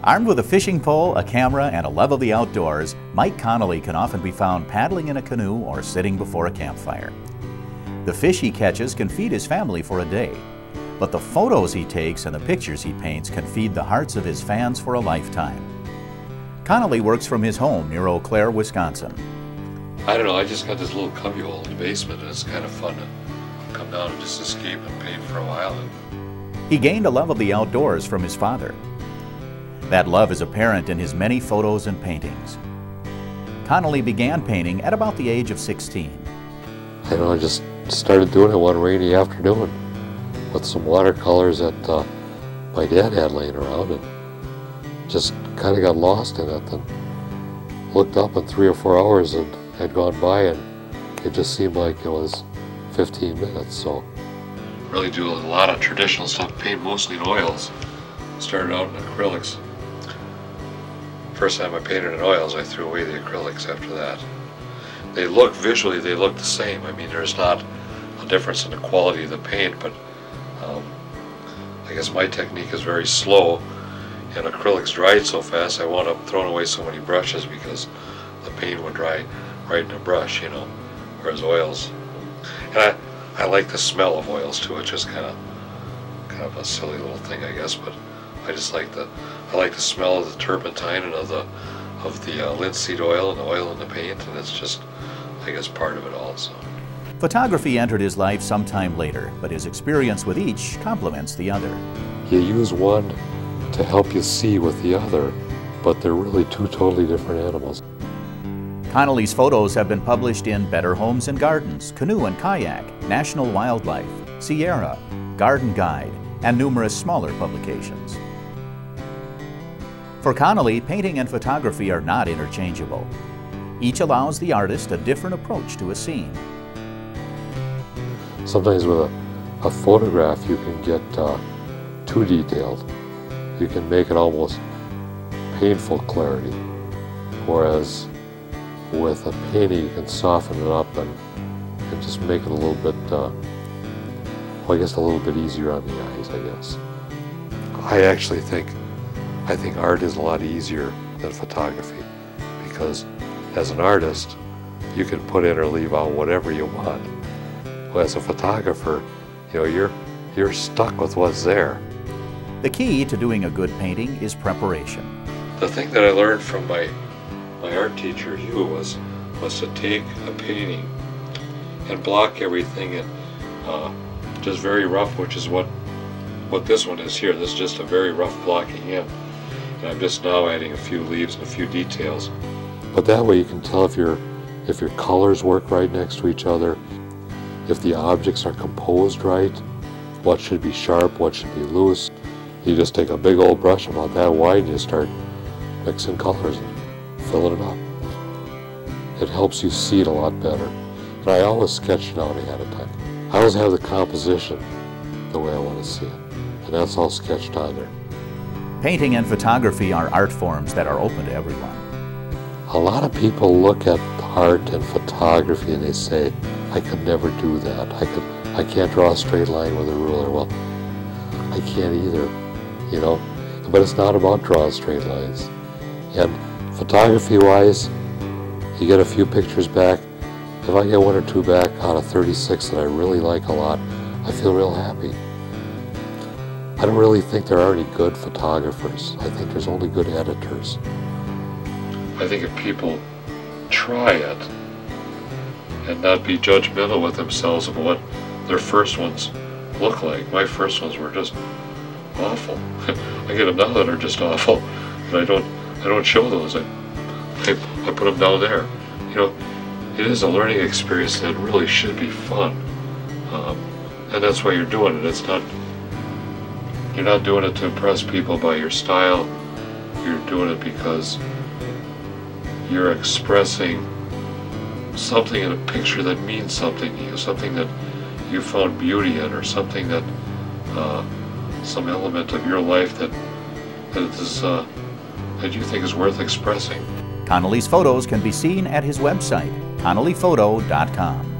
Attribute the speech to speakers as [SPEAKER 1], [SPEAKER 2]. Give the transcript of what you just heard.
[SPEAKER 1] Armed with a fishing pole, a camera, and a love of the outdoors, Mike Connolly can often be found paddling in a canoe or sitting before a campfire. The fish he catches can feed his family for a day, but the photos he takes and the pictures he paints can feed the hearts of his fans for a lifetime. Connolly works from his home near Eau Claire, Wisconsin.
[SPEAKER 2] I don't know, I just got this little cubbyhole in the basement, and it's kind of fun to come down and just escape and paint for a while.
[SPEAKER 1] He gained a love of the outdoors from his father. That love is apparent in his many photos and paintings. Connolly began painting at about the age of 16.
[SPEAKER 2] I don't know, I just started doing it one rainy afternoon with some watercolors that my dad had laying around, and just kind of got lost in it, and looked up in 3 or 4 hours and had gone by, and it just seemed like it was 15 minutes. So really do a lot of traditional stuff, paint mostly in oils. Started out in acrylics. First time I painted in oils, I threw away the acrylics after that. They look, visually, they look the same. I mean, there's not a difference in the quality of the paint, but I guess my technique is very slow, and acrylics dried so fast I wound up throwing away so many brushes because the paint would dry right in the brush, you know, whereas oils. And I like the smell of oils too. It's just kind of a silly little thing, I guess, but I just like the smell of the turpentine and of the linseed oil and the oil in the paint, and it's just, I guess, part of it also.
[SPEAKER 1] Photography entered his life sometime later, but his experience with each complements the other.
[SPEAKER 2] You use one to help you see with the other, but they're really two totally different animals.
[SPEAKER 1] Connolly's photos have been published in Better Homes and Gardens, Canoe and Kayak, National Wildlife, Sierra, Garden Guide, and numerous smaller publications. For Connolly, painting and photography are not interchangeable. Each allows the artist a different approach to a scene.
[SPEAKER 2] Sometimes with a photograph you can get too detailed. You can make it almost painful clarity, whereas with a painting you can soften it up and just make it a little bit, well, I guess a little bit easier on the eyes, I guess. I think art is a lot easier than photography, because as an artist you can put in or leave out whatever you want. Well, as a photographer, you know, you're stuck with what's there.
[SPEAKER 1] The key to doing a good painting is preparation.
[SPEAKER 2] The thing that I learned from my art teacher, Hugh, was to take a painting and block everything in just very rough, which is what this one is here. This is just a very rough blocking in. And I'm just now adding a few leaves and a few details. But that way you can tell if your colors work right next to each other, if the objects are composed right, what should be sharp, what should be loose. You just take a big old brush about that wide and you start mixing colors and filling it up. It helps you see it a lot better. And I always sketch it out ahead of time. I always have the composition the way I want to see it, and that's all sketched on there.
[SPEAKER 1] Painting and photography are art forms that are open to everyone.
[SPEAKER 2] A lot of people look at art and photography and they say, I could never do that. I can't draw a straight line with a ruler. Well, I can't either, you know. But it's not about drawing straight lines. And photography-wise, you get a few pictures back. If I get 1 or 2 back out of 36 that I really like a lot, I feel real happy. I don't really think there are any good photographers. I think there's only good editors. I think if people try it and not be judgmental with themselves about what their first ones look like. My first ones were just awful. I get them now that are just awful, but I don't show those. I put them down there. You know, it is a learning experience that really should be fun, and that's why you're doing it. You're not doing it to impress people by your style. You're doing it because you're expressing something in a picture that means something to you, something that you found beauty in, or something that some element of your life that you think is worth expressing.
[SPEAKER 1] Connolly's photos can be seen at his website, connollyphoto.com.